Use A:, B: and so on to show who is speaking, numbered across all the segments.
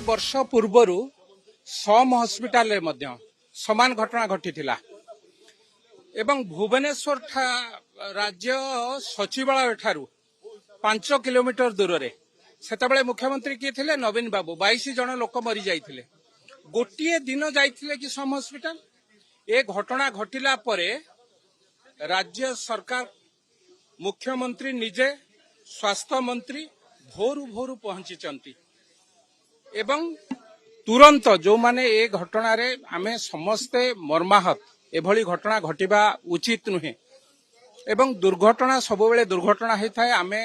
A: वर्ष पूर्वर सम हस्पिटाल समान घटना घटी एवं भुवनेश्वर राज्य सचिवालय ठारू 5 किलोमीटर दूर से मुख्यमंत्री किए थे नवीन बाबू 22 जन लोक मरी जाइए गोटे दिन जाइए कि सम हस्पिटाल ए घटना घटिला परे राज्य सरकार मुख्यमंत्री निजे स्वास्थ्य मंत्री भोरु भोरु पहुंची एवं तुरंत जो माने ए घटना रे आमे समस्ते मर्माहत एभली घटना घटिबा उचित नुहे एवं दुर्घटना सबुबेले दुर्घटना होता है आमे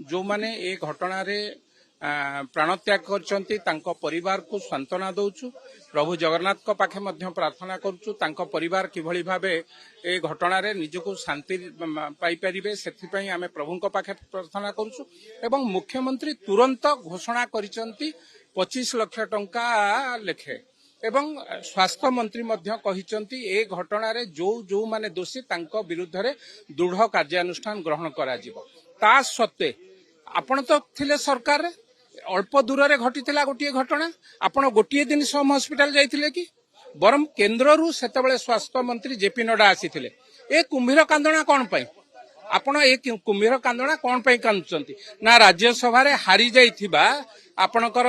A: जो माने ए घटना रे प्राणत्याग करचंती तांको परिवार को सांत्वना दउछु प्रभु जगन्नाथ को पाखे मध्य प्रार्थना करूछु तांको परिवार किभली भाबे ए घटना रे निजको शांति पाई परिबे सेथि पई आमे प्रभु को पाखे प्रार्थना करूछु एवं मुख्यमंत्री तुरंत घोषणा करिसंती 25 लाख टंका लेखे एवं स्वास्थ्य मंत्री मध्य कहिसंती ए घटना रे जो माने दोषी तांको विरुद्ध रे दृढ़ कार्यानुष्ठान ग्रहण करा जिवो ता सत्ते आपण तो थिले सरकार रे अल्प दूर रे घटिथिला गोटे घटना आपण गोटे दिन सम हॉस्पिटल जाइथिले कि बरम केंद्र रु सेतबेले स्वास्थ्य मंत्री जेपी नड्डा आसीथिले ए कुंभीर कांदणा कोन पई आपण ए कुंभीर कांदणा कोन पई कांदुचंती ना राज्यसभा रे हारी जाइथिबा आपणकर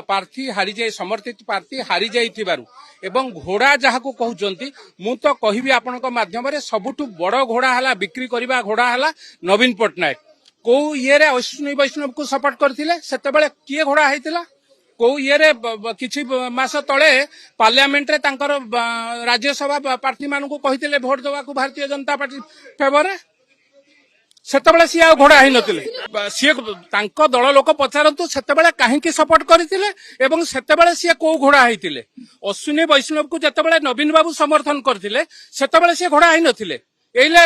A: प्रार्थी हारी जाई समर्थित प्रार्थी हारी जाइथिबारु एवं घोड़ा जहाको कहउचंती मु तो कहिबी आपणक माध्यम रे सबुठु बड़ घोड़ा हला बिक्री करबा घोड़ा हला नवीन पटनायक को ये रे अश्विनी वैष्णव को सपोर्ट करथिले सेतेबेले किए घोड़ा हैतिला को ये रे किछि मास तळे पार्लियामेंट रे तांकर राज्यसभा प्रार्थी मानू को कहिथिले वोट देवा को भारतीय जनता पार्टी फेवर रे सेतेबेले सिया घोड़ा है नथिले सिए तांको दल लोक पचारंतु सेतेबेले काहेकि सपोर्ट करथिले एवं सेतेबेले सिए को घोड़ा हैतिले अश्विनी वैष्णव को जेतेबेले नवीन बाबू समर्थन करथिले सेतेबेले सिए घोड़ा है नथिले एले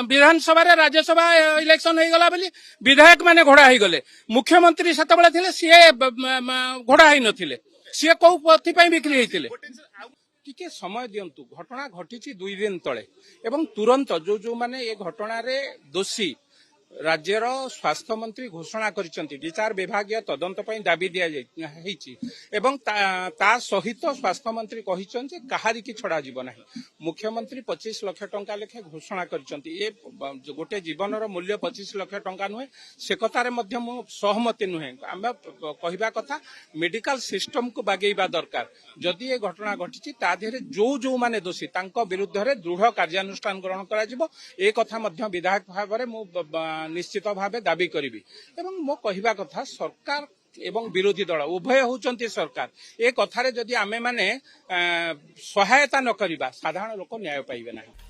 A: विधानसभा रे राज्यसभा इलेक्शन हो गला बोली विधायक माने घोड़ा हो गले मुख्यमंत्री सेतेबेले थिले सिए घोड़ा है नथिले सिए को पथि पई बिक्री हैतिले टिके समय दियंतु घटना घटिची 2 दिन तळे एवं तुरंत जो माने ए घटना रे दोषी राज्यर स्वास्थ्य मंत्री घोषणा करिसंती विचार विभागीय तदंत पई दाबी दिया जाइछि एवं ता सहित स्वास्थ्य मंत्री कहिसंती कहारी की छडा जीव नाही मुख्यमंत्री 25 लाख टंका लेखे घोषणा करिसंती ए गोटे जीवनर मूल्य 25 लाख टंका नुहे से कथारे मध्य मु सहमति नुहे आमे कहिबा कथा मेडिकल सिस्टम को बागेइबा दरकार जदि ए घटना घटिछि ता देहरे जो माने दोषी तांको विरुद्ध रे दृढ़ कार्यानुष्ठान ग्रहण करा जिवो ए कथा मध्य विधायक भाबरे मु निश्चित भावे दाबी करी एवं मो कहिबा कथा सरकार एवं विरोधी दल उभय होचंती सरकार ए कथारे जदि आमे माने सहायता न करिबा साधारण लोक न्याय पाइबे नाही।